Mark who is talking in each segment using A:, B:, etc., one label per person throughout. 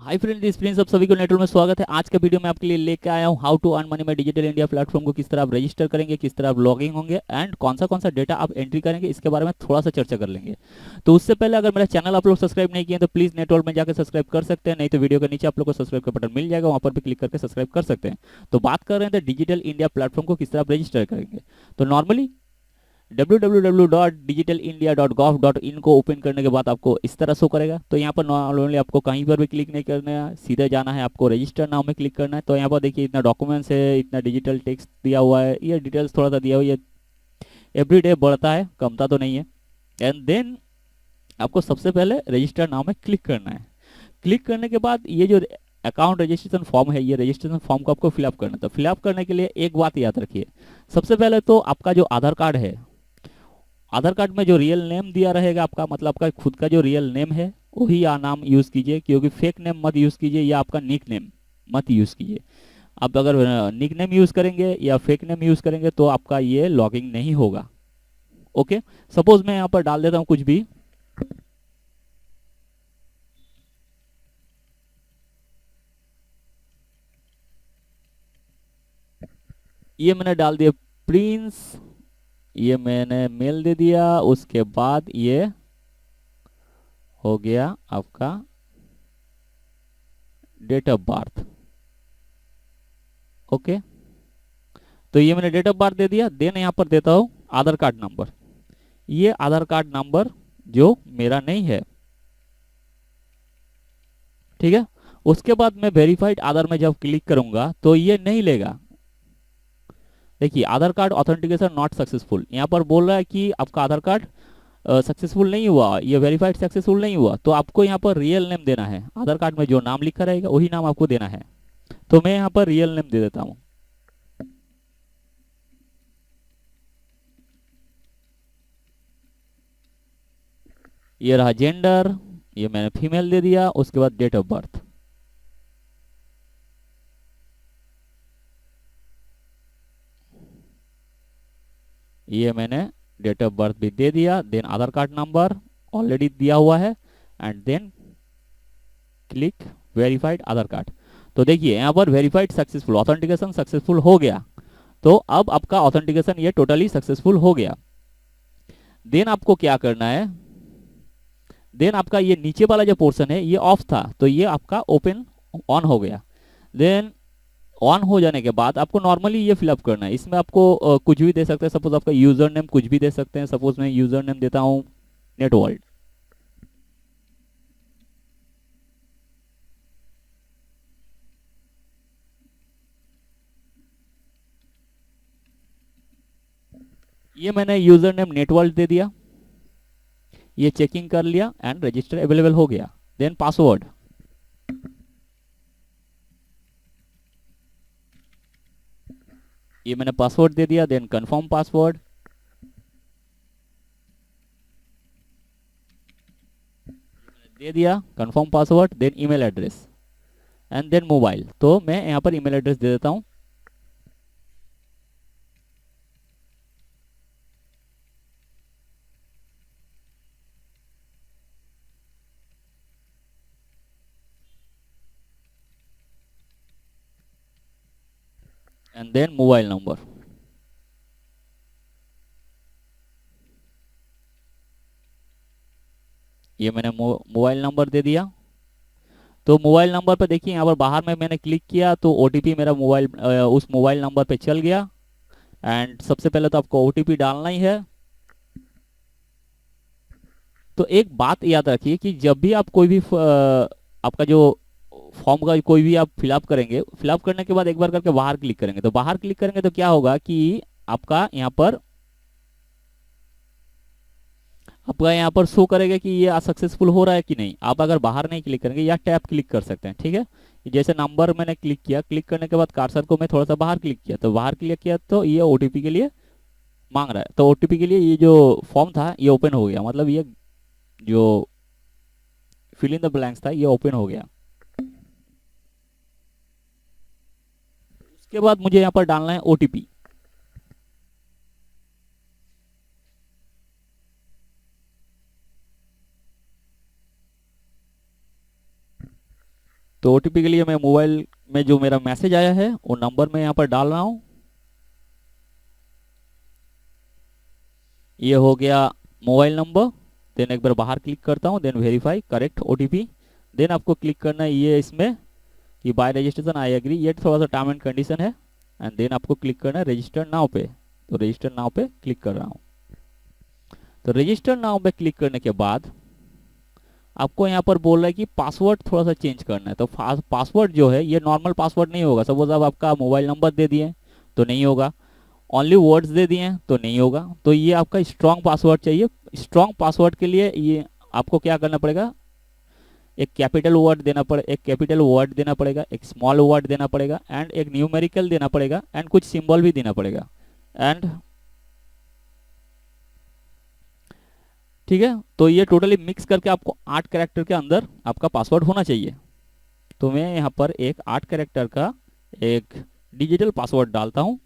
A: Hi friend, this Prince, आप सभी को नेटवर्क में स्वागत है। आज का वीडियो मैं आपके लिए लेके आया हूँ हाउ टू अर्न मनी में डिजिटल इंडिया प्लेटफॉर्म को किस तरह आप रजिस्टर करेंगे, किस तरह आप लॉगिंग होंगे एंड कौन सा डेटा आप एंट्री करेंगे, इसके बारे में थोड़ा सा चर्चा कर लेंगे। तो उससे पहले अगर मेरा चैनल आप लोग सब्सक्राइब नहीं किए तो प्लीज नेटवर्क में जाकर सब्सक्राइब कर सकते हैं, नहीं तो वीडियो के नीचे आप लोग को सब्सक्राइब का बटन मिल जाएगा, वहाँ पर भी क्लिक करके सब्सक्राइब कर सकते हैं। तो बात कर रहे हैं डिजिटल इंडिया प्लेटफॉर्म को किस तरह आप रजिस्टर करेंगे। तो नॉर्मली www.digitalindia.gov.in को ओपन करने के बाद आपको इस तरह शो करेगा। तो यहाँ पर नॉर्मली आपको कहीं पर भी क्लिक नहीं करना है, सीधे जाना है, आपको रजिस्टर नाउ में क्लिक करना है। तो यहाँ पर देखिए इतना डॉक्यूमेंट्स है, इतना डिजिटल टेक्स्ट दिया हुआ है, ये डिटेल्स थोड़ा सा दिया हुआ है, ये एवरी डे बढ़ता है, कमता तो नहीं है। एंड देन आपको सबसे पहले रजिस्टर नाउ में क्लिक करना है। क्लिक करने के बाद ये जो अकाउंट रजिस्ट्रेशन फॉर्म है, ये रजिस्ट्रेशन फॉर्म को आपको फिलअप करना है। तो फिलअप करने के लिए एक बात याद रखिए, सबसे पहले तो आपका जो आधार कार्ड है, आधार कार्ड में जो रियल नेम दिया रहेगा आपका, मतलब आपका खुद का जो रियल नेम है वही नाम यूज कीजिए, क्योंकि फेक नेम मत यूज कीजिए या आपका निक नेम मत यूज कीजिए। आप अगर निक नेम यूज करेंगे या फेक नेम यूज करेंगे तो आपका ये लॉगिंग नहीं होगा। ओके, सपोज मैं यहाँ पर डाल देता हूँ कुछ भी, ये मैंने डाल दिया प्रिंस, ये मैंने मेल दे दिया, उसके बाद ये हो गया आपका डेट ऑफ बर्थ। ओके, तो ये मैंने डेट ऑफ बर्थ दे दिया। देन यहाँ पर देता हूँ आधार कार्ड नंबर, ये आधार कार्ड नंबर जो मेरा नहीं है, ठीक है। उसके बाद मैं वेरीफाइड आधार में जब क्लिक करूंगा तो ये नहीं लेगा। देखिए आधार कार्ड ऑथेंटिकेशन नॉट सक्सेसफुल, यहाँ पर बोल रहा है कि आपका आधार कार्ड सक्सेसफुल नहीं हुआ, ये वेरीफाइड सक्सेसफुल नहीं हुआ। तो आपको यहाँ पर रियल नेम देना है, आधार कार्ड में जो नाम लिखा रहेगा वही नाम आपको देना है। तो मैं यहाँ पर रियल नेम दे देता हूँ। ये रहा जेंडर, ये मैंने फीमेल दे दिया। उसके बाद डेट ऑफ बर्थ, ये मैंने डेट ऑफ बर्थ भी दे दिया। Then Aadhaar card number already दिया हुआ है and then click verified Aadhaar card. तो देखिए यहाँ पर वेरीफाइड सक्सेसफुल, ऑथेंटिकेशन सक्सेसफुल हो गया। तो अब आपका ऑथेंटिकेशन ये टोटली सक्सेसफुल हो गया। देन आपको क्या करना है, देन आपका ये नीचे वाला जो पोर्शन है ये ऑफ था, तो ये आपका ओपन ऑन हो गया। देन ऑन हो जाने के बाद आपको नॉर्मली ये फिलअप करना है। इसमें आपको कुछ भी दे सकते हैं, सपोज आपका यूजर नेम कुछ भी दे सकते हैं। सपोज मैं यूजर नेम देता हूँ नेट वर्ल्ड। ये मैंने यूजर नेम नेट वर्ल्ड दे दिया, ये चेकिंग कर लिया एंड रजिस्टर अवेलेबल हो गया। देन पासवर्ड, ये मैंने पासवर्ड दे दिया। देन कंफर्म पासवर्ड, दे दिया confirm password. Then email address and then mobile, तो मैं यहाँ पर ईमेल एड्रेस दे देता हूँ। एंड देन मोबाइल नंबर, ये मैंने मोबाइल नंबर दे दिया। तो मोबाइल नंबर पर देखिए यहाँ पर बाहर में मैंने क्लिक किया तो ओटीपी मेरा मोबाइल उस मोबाइल नंबर पे चल गया। एंड सबसे पहले तो आपको ओटीपी डालना ही है। तो एक बात याद रखिए कि जब भी आप कोई भी आपका जो फॉर्म का कोई भी आप फिलअप करेंगे, फिलअप करने के बाद एक बार करके बाहर क्लिक करेंगे। तो बाहर क्लिक करेंगे तो क्या होगा कि आपका यहाँ पर आपका यहाँ पर शो करेगा कि ये सक्सेसफुल हो रहा है कि नहीं। आप अगर बाहर नहीं क्लिक करेंगे या टैप क्लिक कर सकते हैं, ठीक है। जैसे नंबर मैंने क्लिक किया, क्लिक करने के बाद कार्सर को मैं थोड़ा सा बाहर क्लिक किया, तो बाहर क्लिक किया तो ये ओटीपी के लिए मांग रहा है। तो ओटीपी के लिए ये जो फॉर्म था ये ओपन हो गया, मतलब ये जो फिल इन द ब्लैंक्स था ये ओपन हो गया। उसके बाद मुझे यहाँ पर डालना है ओटीपी। तो ओटीपी के लिए मैं मोबाइल में जो मेरा मैसेज आया है वो नंबर मैं यहाँ पर डाल रहा हूँ। ये हो गया मोबाइल नंबर। देन एक बार बाहर क्लिक करता हूँ, then verify correct OTP. Then आपको क्लिक करना है ये इसमें कि बाय रजिस्ट्रेशन आई एग्री, ये थोड़ा सा टर्म एंड कंडीशन है। एंड देन आपको क्लिक करना है रजिस्टर नाउ पे। तो रजिस्टर नाउ पे क्लिक कर रहा हूँ। तो रजिस्टर नाउ पे क्लिक करने के बाद आपको यहाँ पर बोल रहा है कि पासवर्ड थोड़ा सा चेंज करना है। तो पासवर्ड जो है ये नॉर्मल पासवर्ड नहीं होगा। सपोज आप आपका मोबाइल नंबर दे दिए तो नहीं होगा, ओनली वर्ड्स दे दिए तो नहीं होगा। तो ये आपका स्ट्रॉन्ग पासवर्ड चाहिए। स्ट्रॉन्ग पासवर्ड के लिए ये आपको क्या करना पड़ेगा, एक कैपिटल वर्ड देना एक कैपिटल वर्ड देना पड़ेगा, एक स्मॉल वर्ड देना पड़ेगा, एंड एक न्यूमेरिकल देना पड़ेगा, एंड कुछ सिंबल भी देना पड़ेगा। एंड ठीक है, तो ये टोटली मिक्स करके आपको 8 कैरेक्टर के अंदर आपका पासवर्ड होना चाहिए। तो मैं यहाँ पर एक 8 कैरेक्टर का एक डिजिटल पासवर्ड डालता हूँ।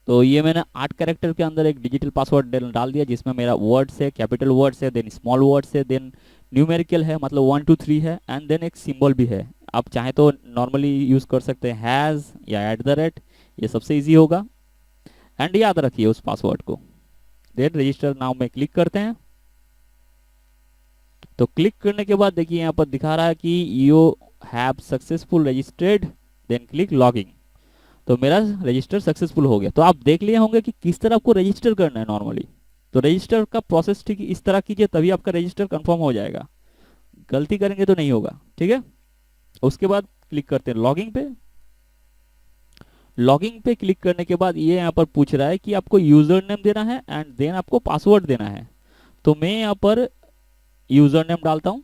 A: तो ये मैंने 8 कैरेक्टर के अंदर एक डिजिटल पासवर्ड डाल दिया, जिसमें मेरा वर्ड्स है, कैपिटल वर्ड्स है, देन स्मॉल वर्ड्स है, देन न्यूमेरिकल है, मतलब 1 2 3 है, एंड देन एक सिंबल भी है। आप चाहे तो नॉर्मली यूज कर सकते हैं हैज़ या @ ये सबसे इजी होगा। एंड याद रखिए उस पासवर्ड को। देन रजिस्टर नाउ में क्लिक करते हैं। तो क्लिक करने के बाद देखिए यहाँ पर दिखा रहा है कि you have successful registered, then click logging. तो मेरा रजिस्टर सक्सेसफुल हो गया। तो आप देख लिए होंगे कि किस तरह आपको रजिस्टर करना है नॉर्मली। तो रजिस्टर का प्रोसेस ठीक इस तरह कीजिए, तभी आपका रजिस्टर कंफर्म हो जाएगा। गलती करेंगे तो नहीं होगा, ठीक है। उसके बाद क्लिक करते हैं लॉगिंग पे। लॉगिंग पे क्लिक करने के बाद ये यहाँ पर पूछ रहा है कि आपको यूजर नेम देना है एंड देन आपको पासवर्ड देना है। तो मैं यहाँ पर यूजर नेम डालता हूँ।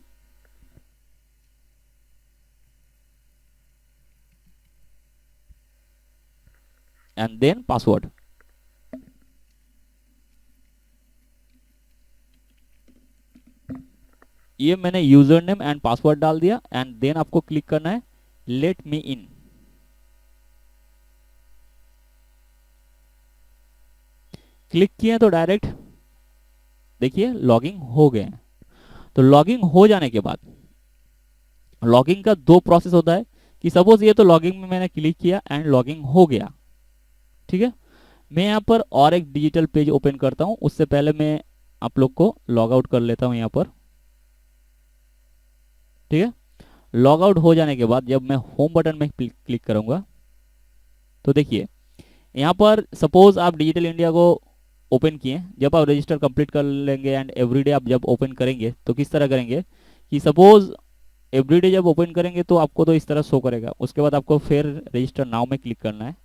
A: And then password. ये मैंने यूजर नेम एंड पासवर्ड डाल दिया। एंड देन आपको क्लिक करना है लेट मी इन। क्लिक किए तो डायरेक्ट देखिए लॉगिंग हो गए। तो लॉगिंग हो जाने के बाद लॉगिंग का 2 प्रोसेस होता है कि सपोज ये तो लॉगिंग में मैंने क्लिक किया एंड लॉगिंग हो गया, ठीक है। मैं यहाँ पर और एक डिजिटल पेज ओपन करता हूँ। उससे पहले मैं आप लोग को लॉग आउट कर लेता हूँ यहाँ पर, ठीक है। लॉग आउट हो जाने के बाद जब मैं होम बटन में क्लिक करूंगा तो देखिए यहाँ पर सपोज आप डिजिटल इंडिया को ओपन किए। जब आप रजिस्टर कंप्लीट कर लेंगे एंड एवरीडे आप जब ओपन करेंगे तो किस तरह करेंगे कि सपोज एवरीडे जब ओपन करेंगे तो आपको तो इस तरह शो करेगा। उसके बाद आपको फिर रजिस्टर नाउ में क्लिक करना है।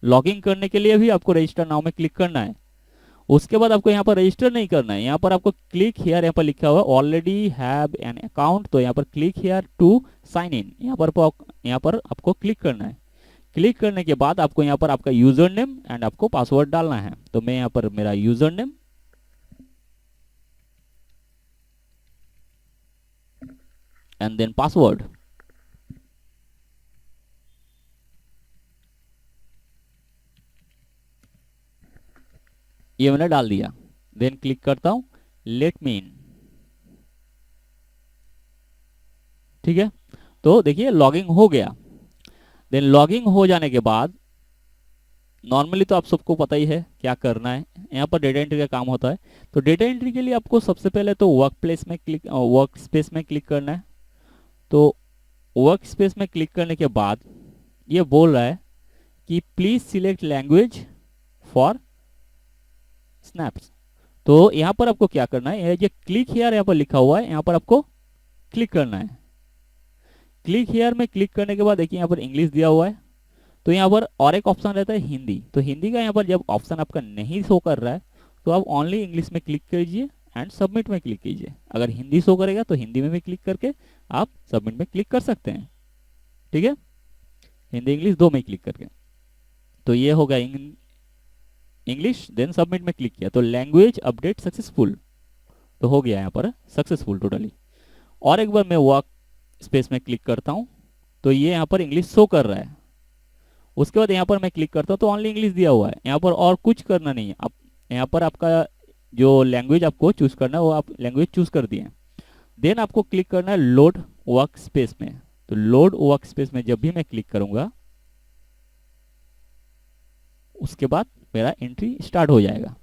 A: लॉगिंग करने के लिए भी आपको रजिस्टर नाउ में क्लिक करना है। उसके बाद आपको यहाँ पर रजिस्टर नहीं करना है। यहाँ पर आपको क्लिक हियर, यहाँ पर लिखा हुआ ऑलरेडी हैव एन अकाउंट, तो यहाँ पर click here to sign in, यहाँ पर आपको क्लिक करना है। क्लिक करने के बाद आपको यहाँ पर आपका यूजर नेम एंड आपको पासवर्ड डालना है। तो मैं यहाँ पर मेरा user name and then password, ये मैंने डाल दिया। देन क्लिक करता हूं लेट मी इन, ठीक है। तो देखिए लॉगिंग हो गया। देन लॉगिंग हो जाने के बाद नॉर्मली तो आप सबको पता ही है क्या करना है। यहाँ पर डेटा एंट्री का काम होता है। तो डेटा एंट्री के लिए आपको सबसे पहले तो वर्क स्पेस में क्लिक करना है। तो वर्क स्पेस में क्लिक करने के बाद ये बोल रहा है कि please select language for snaps. तो यहाँ पर आपको क्या करना है, ये क्लिक हियर यहाँ पर लिखा हुआ है, यहाँ पर आपको क्लिक करना है। क्लिक हियर में क्लिक करने के बाद देखिए यहाँ पर इंग्लिश दिया हुआ है। तो यहाँ पर और एक ऑप्शन रहता है हिंदी। तो हिंदी का यहाँ पर जब ऑप्शन आपका नहीं शो कर रहा है तो आप ओनली इंग्लिश में क्लिक कीजिए एंड सबमिट में क्लिक कीजिए। अगर हिंदी शो करेगा तो हिंदी में भी क्लिक करके आप सबमिट में क्लिक कर सकते हैं। ठीक है, हिंदी इंग्लिश दो में क्लिक करके। तो ये हो गया इंग्लिश, देन सबमिट में क्लिक किया तो लैंग्वेज अपडेट सक्सेसफुल, तो हो गया यहाँ पर सक्सेसफुल टोटली। और एक बार मैं वर्क स्पेस में क्लिक करता हूँ तो ये यहाँ पर इंग्लिश शो कर रहा है। उसके बाद यहाँ पर मैं क्लिक करता हूँ तो ओनली इंग्लिश दिया हुआ है, यहाँ पर और कुछ करना नहीं है। आप यहाँ पर आपका जो लैंग्वेज आपको चूज करना है वो आप लैंग्वेज चूज कर दिए। देन आपको क्लिक करना है लोड वर्क स्पेस में। तो लोड वर्क स्पेस में जब भी मैं क्लिक करूंगा उसके बाद मेरा एंट्री स्टार्ट हो जाएगा।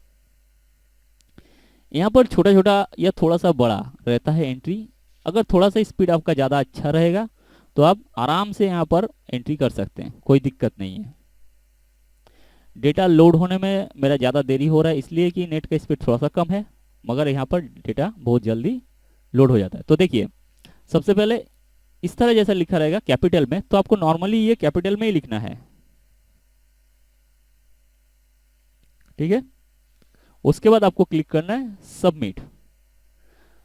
A: यहाँ पर छोटा छोटा या थोड़ा सा बड़ा रहता है एंट्री। अगर थोड़ा सा स्पीड आपका ज़्यादा अच्छा रहेगा तो आप आराम से यहाँ पर एंट्री कर सकते हैं, कोई दिक्कत नहीं है। डेटा लोड होने में मेरा ज़्यादा देरी हो रहा है इसलिए कि नेट का स्पीड थोड़ा सा कम है, मगर यहाँ पर डेटा बहुत जल्दी लोड हो जाता है। तो देखिए सबसे पहले इस तरह जैसा लिखा रहेगा कैपिटल में, तो आपको नॉर्मली ये कैपिटल में ही लिखना है, ठीक है। उसके बाद आपको क्लिक करना है सबमिट।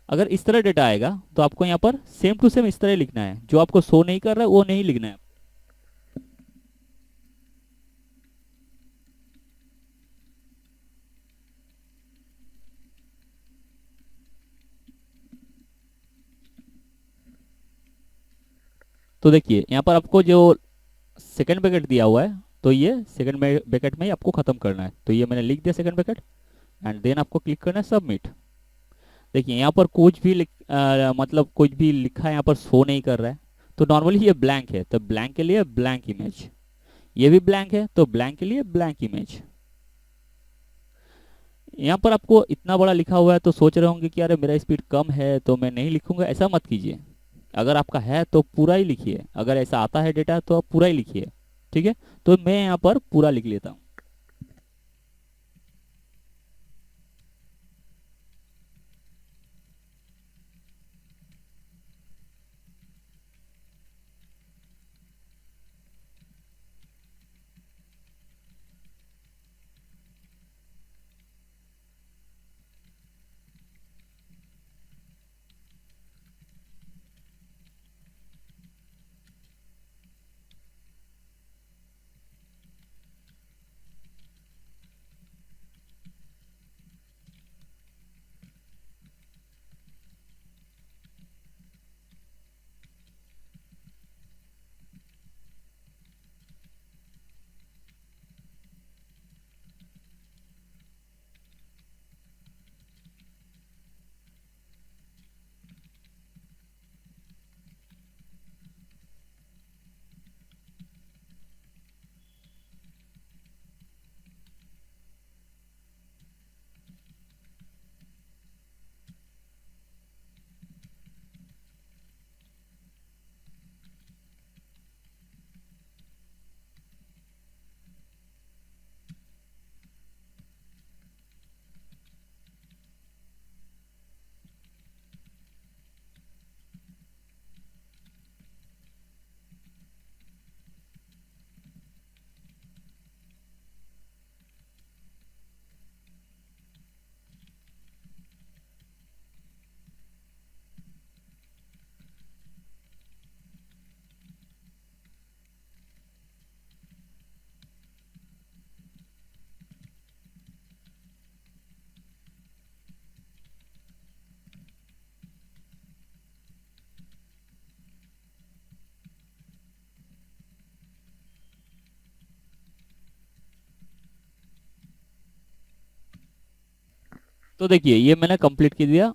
A: अगर इस तरह डेटा आएगा तो आपको यहाँ पर सेम टू सेम इस तरह लिखना है, जो आपको शो नहीं कर रहा है वो नहीं लिखना है। तो देखिए यहाँ पर आपको जो सेकंड ब्रैकेट दिया हुआ है तो ये सेकंड ब्रैकेट में ही आपको खत्म करना है। तो ये मैंने लिख दिया सेकंड ब्रैकेट एंड देन आपको क्लिक करना है सबमिट। देखिए यहाँ पर कुछ भी मतलब कुछ भी लिखा है यहाँ पर शो नहीं कर रहा है। तो नॉर्मली ये ब्लैंक है, तो ब्लैंक के लिए ब्लैंक इमेज, ये भी ब्लैंक है तो ब्लैंक के लिए ब्लैंक इमेज। यहाँ पर आपको इतना बड़ा लिखा हुआ है तो सोच रहे होंगे कि अरे मेरा स्पीड कम है तो मैं नहीं लिखूंगा। ऐसा मत कीजिए, अगर आपका है तो पूरा ही लिखिए, अगर ऐसा आता है डेटा तो आप पूरा ही लिखिए, ठीक है। तो मैं यहाँ पर पूरा लिख लेता हूँ। तो देखिए ये मैंने कंप्लीट कर दिया,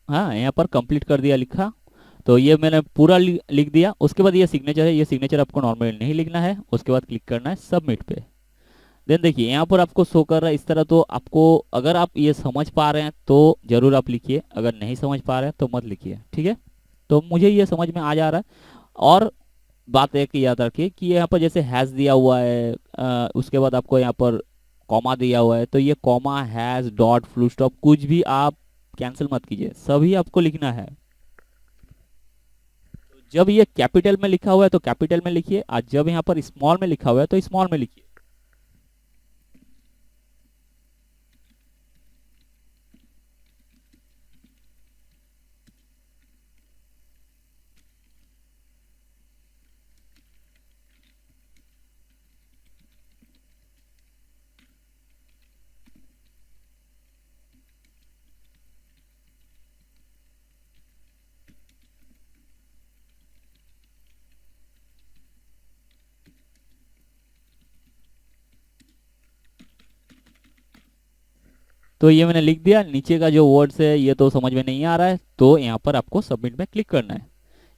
A: हाँ यहाँ पर कंप्लीट कर दिया लिखा। तो ये मैंने पूरा लिख दिया। उसके बाद ये सिग्नेचर है, ये सिग्नेचर आपको नॉर्मली नहीं लिखना है। उसके बाद क्लिक करना है सबमिट पे। देन देखिए यहाँ पर आपको शो कर रहा है इस तरह। तो आपको अगर आप ये समझ पा रहे हैं तो जरूर आप लिखिए, अगर नहीं समझ पा रहे हैं तो मत लिखिए, ठीक है। तो मुझे ये समझ में आ जा रहा है। और बात एक याद रखिए कि यहाँ पर जैसे हैज दिया हुआ है, उसके बाद आपको यहाँ पर कॉमा दिया हुआ है, तो ये comma has dot full stop कुछ भी आप कैंसिल मत कीजिए, सभी आपको लिखना है। जब ये कैपिटल में लिखा हुआ है तो कैपिटल में लिखिए, और जब यहाँ पर स्मॉल में लिखा हुआ है तो स्मॉल में लिखिए। तो ये मैंने लिख दिया। नीचे का जो वर्ड्स है ये तो समझ में नहीं आ रहा है, तो यहाँ पर आपको सबमिट में क्लिक करना है।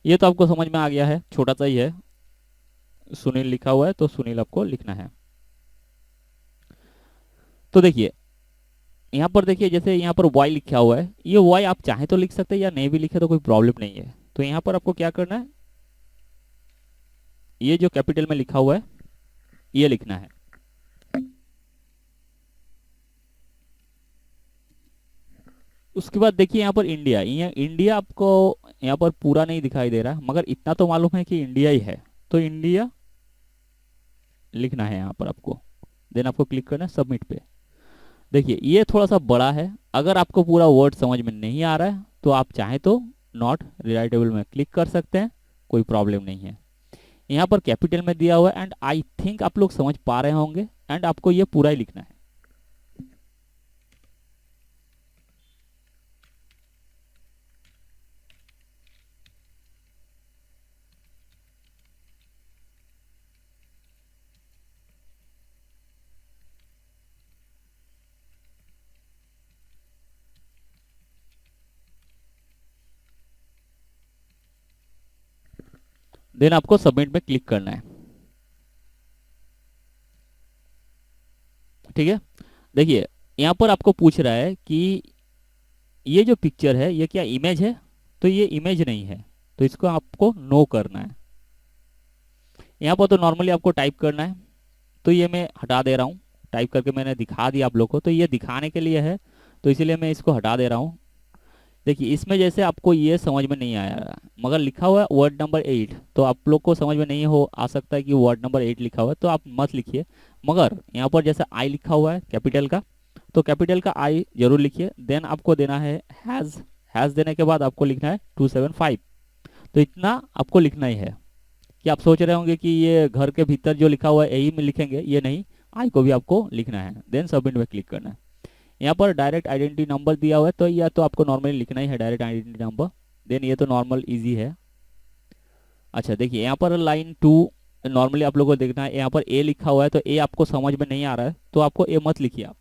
A: ये तो आपको समझ में आ गया है, छोटा सा ही है, सुनील लिखा हुआ है तो सुनील आपको लिखना है। तो देखिए यहाँ पर, देखिए जैसे यहाँ पर वाई लिखा हुआ है, ये वाई आप चाहे तो लिख सकते हैं या नहीं भी लिखे तो कोई प्रॉब्लम नहीं है। तो यहाँ पर आपको क्या करना है, ये जो कैपिटल में लिखा हुआ है ये लिखना है। उसके बाद देखिए यहाँ पर इंडिया, ये इंडिया आपको यहाँ पर पूरा नहीं दिखाई दे रहा, मगर इतना तो मालूम है कि इंडिया ही है, तो इंडिया लिखना है यहाँ पर आपको। देन आपको क्लिक करना है सबमिट पे। देखिए ये थोड़ा सा बड़ा है, अगर आपको पूरा वर्ड समझ में नहीं आ रहा है तो आप चाहें तो नॉट रिराइटेबल में क्लिक कर सकते हैं, कोई प्रॉब्लम नहीं है। यहाँ पर कैपिटल में दिया हुआ है एंड आई थिंक आप लोग समझ पा रहे होंगे, एंड आपको ये पूरा ही लिखना है। देन आपको सबमिट में क्लिक करना है। ठीक है, देखिए यहाँ पर आपको पूछ रहा है कि ये जो पिक्चर है ये क्या इमेज है, तो ये इमेज नहीं है, तो इसको आपको नो करना है। यहाँ पर तो नॉर्मली आपको टाइप करना है, तो ये मैं हटा दे रहा हूँ, टाइप करके मैंने दिखा दिया आप लोग को, तो ये दिखाने के लिए है, तो इसीलिए मैं इसको हटा दे रहा हूँ। देखिए इसमें जैसे आपको ये समझ में नहीं आया, मगर लिखा हुआ है वर्ड नंबर 8, तो आप लोग को समझ में नहीं हो आ सकता है कि वर्ड नंबर 8 लिखा हुआ है, तो आप मत लिखिए। मगर यहाँ पर जैसे आई लिखा हुआ है कैपिटल का, तो कैपिटल का आई जरूर लिखिए। देन आपको देना है हैज़, हैज़ देने के बाद आपको लिखना है 275, तो इतना आपको लिखना ही है। कि आप सोच रहे होंगे कि ये घर के भीतर जो लिखा हुआ है यही में लिखेंगे, ये नहीं, आई को भी आपको लिखना है। देन सबमिट में क्लिक करना है। यहाँ पर डायरेक्ट आइडेंटिटी नंबर दिया हुआ है, तो या तो आपको नॉर्मली लिखना ही है डायरेक्ट आइडेंटिटी नंबर। देन ये तो नॉर्मल इजी है। अच्छा देखिए यहाँ पर लाइन 2 नॉर्मली आप लोगों को देखना है, यहाँ पर ए लिखा हुआ है, तो ए आपको समझ में नहीं आ रहा है तो आपको ए मत लिखिए आप।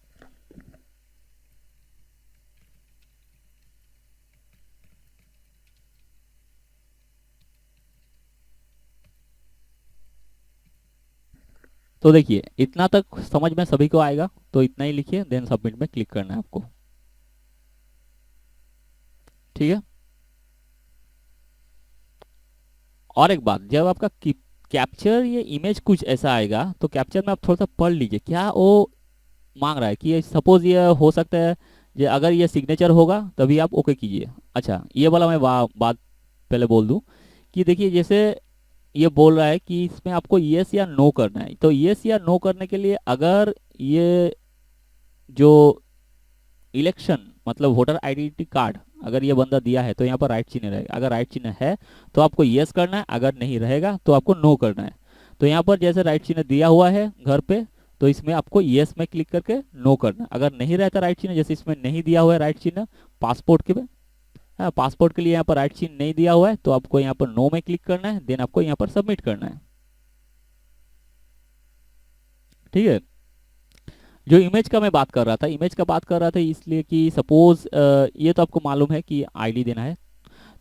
A: तो देखिए इतना तक समझ में सभी को आएगा, तो इतना ही लिखिए। देन सबमिट में क्लिक करना है आपको। ठीक है, और एक बात, जब आपका कैप्चर ये इमेज कुछ ऐसा आएगा, तो कैप्चर में आप थोड़ा सा पढ़ लीजिए क्या वो मांग रहा है। कि सपोज ये हो सकता है, ये अगर ये सिग्नेचर होगा तभी आप ओके कीजिए। अच्छा ये वाला मैं बात पहले बोल दूं कि देखिए जैसे ये बोल रहा है कि इसमें आपको यस या नो करना है, तो यस या नो करने के लिए अगर ये जो इलेक्शन मतलब वोटर आइडेंटिटी कार्ड अगर ये बंदा दिया है, तो यहाँ पर राइट चिन्ह रहेगा। अगर राइट चिन्ह है तो आपको यस करना है, अगर नहीं रहेगा तो आपको नो करना है। तो यहाँ पर जैसे राइट चिन्ह दिया हुआ है घर पे, तो इसमें आपको यस में क्लिक करके नो करना है। अगर नहीं रहता राइट चिन्ह, जैसे इसमें नहीं दिया हुआ है राइट चिन्ह पासपोर्ट के में, हाँ पासपोर्ट के लिए यहाँ पर राइट चिन्ह नहीं दिया हुआ है, तो आपको यहाँ पर नो में क्लिक करना है। देन आपको यहाँ पर सबमिट करना है। ठीक है, जो इमेज का मैं बात कर रहा था, इमेज का बात कर रहा था इसलिए कि सपोज ये तो आपको मालूम है कि आईडी देना है।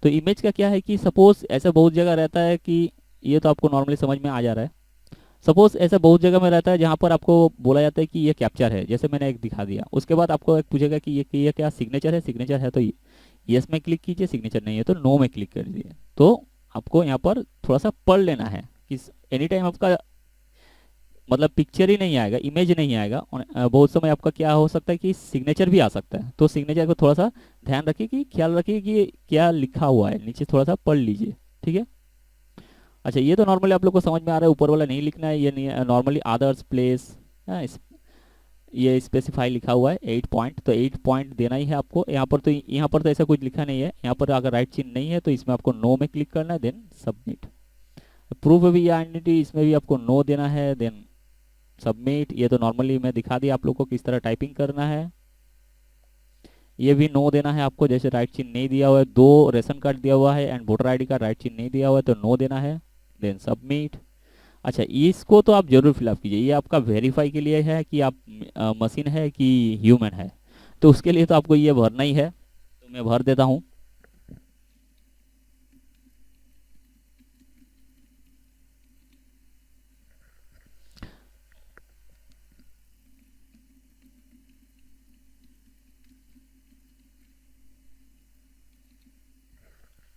A: तो इमेज का क्या है कि सपोज ऐसा बहुत जगह रहता है कि ये तो आपको नॉर्मली समझ में आ जा रहा है। सपोज ऐसा बहुत जगह में रहता है जहाँ पर आपको बोला जाता है कि ये कैप्चर है, जैसे मैंने एक दिखा दिया, उसके बाद आपको एक पूछेगा कि ये क्या सिग्नेचर है, सिग्नेचर है तो यस में क्लिक कीजिए, सिग्नेचर नहीं है तो नो में क्लिक कर दीजिए। तो आपको यहाँ पर थोड़ा सा पढ़ लेना है कि एनी टाइम आपका मतलब पिक्चर ही नहीं आएगा, इमेज नहीं आएगा, और बहुत समय आपका क्या हो सकता है कि सिग्नेचर भी आ सकता है। तो सिग्नेचर को थोड़ा सा ध्यान रखिए, कि ख्याल रखिए कि क्या लिखा हुआ है नीचे, थोड़ा सा पढ़ लीजिए। ठीक है, अच्छा ये तो नॉर्मली आप लोग को समझ में आ रहा है, ऊपर वाला नहीं लिखना है, ये नहीं नॉर्मली अदर्स प्लेस ये स्पेसिफाई लिखा हुआ है 8 पॉइंट, तो 8 पॉइंट देना ही है आपको। यहाँ पर तो ऐसा कुछ लिखा नहीं है, यहाँ पर अगर राइट चिन्ह नहीं है तो इसमें आपको नो में क्लिक करना है। Then submit. प्रूफ भी आइडेंटिटी, इसमें भी आपको नो देना है। Then submit. ये तो नॉर्मली मैं दिखा दिया आप लोग को किस तरह टाइपिंग करना है। ये भी नो देना है आपको, जैसे राइट चिन्ह नहीं दिया हुआ है, 2 रेशन कार्ड दिया हुआ है एंड वोटर आईडी का राइट चिन्ह नहीं दिया हुआ है, तो नो देना है। Then submit. अच्छा इसको तो आप जरूर फिलअप कीजिए, ये आपका वेरीफाई के लिए है कि आप मशीन है कि ह्यूमन है। तो उसके लिए तो आपको ये भरना ही है, तो मैं भर देता हूँ।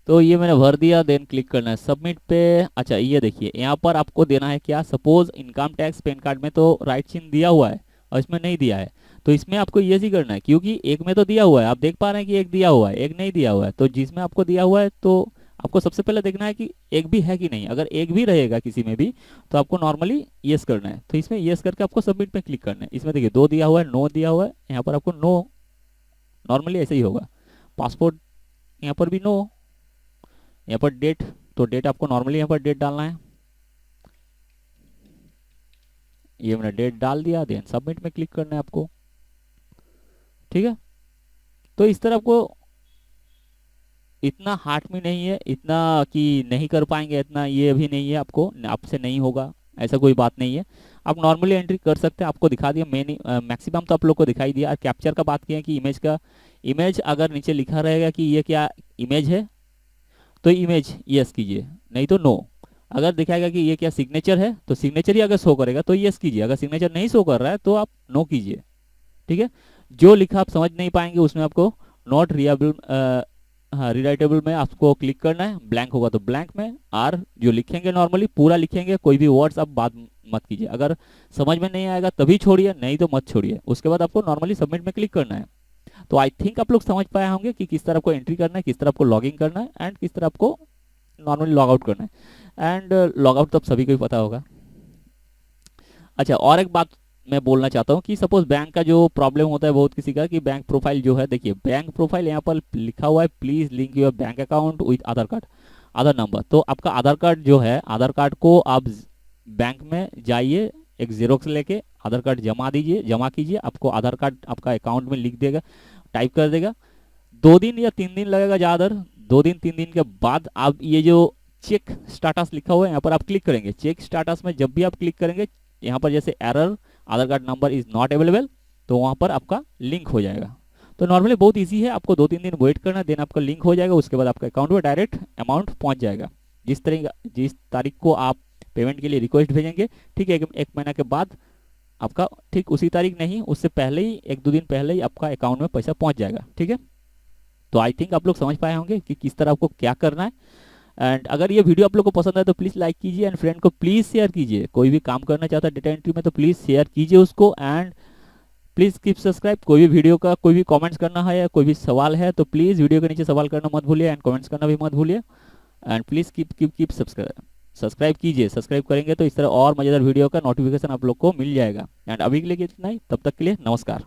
A: तो ये मैंने भर दिया, देन क्लिक करना है सबमिट पे। अच्छा ये देखिए यहाँ पर आपको देना है क्या, suppose income tax pan card में तो राइट चिन्ह दिया हुआ है और इसमें नहीं दिया है, तो इसमें आपको ये ही करना है, क्योंकि एक में तो दिया हुआ है, आप देख पा रहे हैं कि एक दिया हुआ है एक नहीं दिया हुआ है, तो जिसमें आपको दिया हुआ है तो आपको सबसे पहले देखना है कि एक भी है कि नहीं। अगर एक भी रहेगा किसी में भी तो आपको नॉर्मली यस करना है, तो इसमें यस करके आपको सबमिट पे क्लिक करना है। इसमें देखिए 2 दिया हुआ है, नो दिया हुआ है, यहाँ पर आपको नो, नॉर्मली ऐसे ही होगा। पासपोर्ट यहाँ पर भी नो, यहाँ पर डेट, तो डेट आपको नॉर्मली यहाँ पर डेट डालना है, ये मैंने डेट डाल दिया, देन सबमिट में क्लिक करना है आपको। ठीक है, तो इस तरह आपको इतना हार्ड में नहीं है, इतना कि नहीं कर पाएंगे इतना ये भी नहीं है, आपको आपसे नहीं होगा ऐसा कोई बात नहीं है। आप नॉर्मली एंट्री कर सकते हैं, आपको दिखा दिया मेन मैक्सिमम तो आप लोग को दिखाई दिया। और कैप्चर का बात किया कि इमेज का, इमेज अगर नीचे लिखा रहेगा कि ये क्या इमेज है तो इमेज यस कीजिए, नहीं तो नो। अगर दिखाएगा कि ये क्या सिग्नेचर है तो सिग्नेचर ही अगर शो करेगा तो यस कीजिए, अगर सिग्नेचर नहीं शो कर रहा है तो आप नो कीजिए। ठीक है, जो लिखा आप समझ नहीं पाएंगे उसमें आपको नॉट रीडेबल, हाँ रीराइटेबल में आपको क्लिक करना है, ब्लैंक होगा तो ब्लैंक में। आर जो लिखेंगे नॉर्मली पूरा लिखेंगे, कोई भी वर्ड्स आप बात मत कीजिए, अगर समझ में नहीं आएगा तभी छोड़िए, नहीं तो मत छोड़िए। उसके बाद आपको नॉर्मली सबमिट में क्लिक करना है। तो आई थिंक आप लोग समझ पाए होंगे कि किस तरह आपको एंट्री करना है, किस तरह आपको लॉगिन करना है एंड किस तरह आपको नॉर्मली लॉग आउट करना है। एंड लॉग आउट तो आप सभी को ही पता होगा। अच्छा और एक बात मैं बोलना चाहता हूँ कि सपोज बैंक का जो प्रॉब्लम होता है बहुत किसी का, कि बैंक प्रोफाइल जो है, देखिए बैंक प्रोफाइल यहाँ पर लिखा हुआ है please link your bank account with Aadhaar card, Aadhaar number. तो आपका आधार कार्ड जो है, आधार कार्ड को आप बैंक में जाइए, एक जेरोक्स लेके आधार कार्ड जमा दीजिए, जमा कीजिए, आपको आधार कार्ड आपका अकाउंट में लिख देगा, टाइप कर देगा। 2 दिन या 3 दिन लगेगा ज़्यादातर, 2 दिन 3 दिन के बाद आप ये जो चेक स्टाटस लिखा हुआ है यहाँ पर आप क्लिक करेंगे। चेक स्टाटस में जब भी आप क्लिक करेंगे यहाँ पर जैसे error Aadhaar card number is not available, तो वहाँ पर आपका लिंक हो जाएगा। तो नॉर्मली बहुत इजी है, आपको 2-3 दिन वेट करना, देन आपका लिंक हो जाएगा, उसके बाद आपका अकाउंट में डायरेक्ट अमाउंट पहुँच जाएगा। जिस तारीख को आप पेमेंट के लिए रिक्वेस्ट भेजेंगे, ठीक है, एक महीना के बाद आपका ठीक उसी तारीख नहीं, उससे पहले ही 1-2 दिन पहले ही आपका अकाउंट में पैसा पहुँच जाएगा। ठीक है, तो आई थिंक आप लोग समझ पाए होंगे कि किस तरह आपको क्या करना है। एंड अगर ये वीडियो आप लोग को पसंद आए तो प्लीज़ लाइक कीजिए एंड फ्रेंड को प्लीज़ शेयर कीजिए। कोई भी काम करना चाहता है डेटा एंट्री में तो प्लीज़ शेयर कीजिए उसको। And please keep subscribe. कोई भी वीडियो का कोई भी कमेंट्स करना है या कोई भी सवाल है तो प्लीज़ वीडियो के नीचे सवाल करना मत भूलिए एंड कमेंट्स करना भी मत भूलिए। एंड प्लीज़ कीप सब्सक्राइब कीजिए। सब्सक्राइब करेंगे तो इस तरह और मज़ेदार वीडियो का नोटिफिकेशन आप लोग को मिल जाएगा। एंड अभी के लिए इतना ही, तब तक के लिए नमस्कार।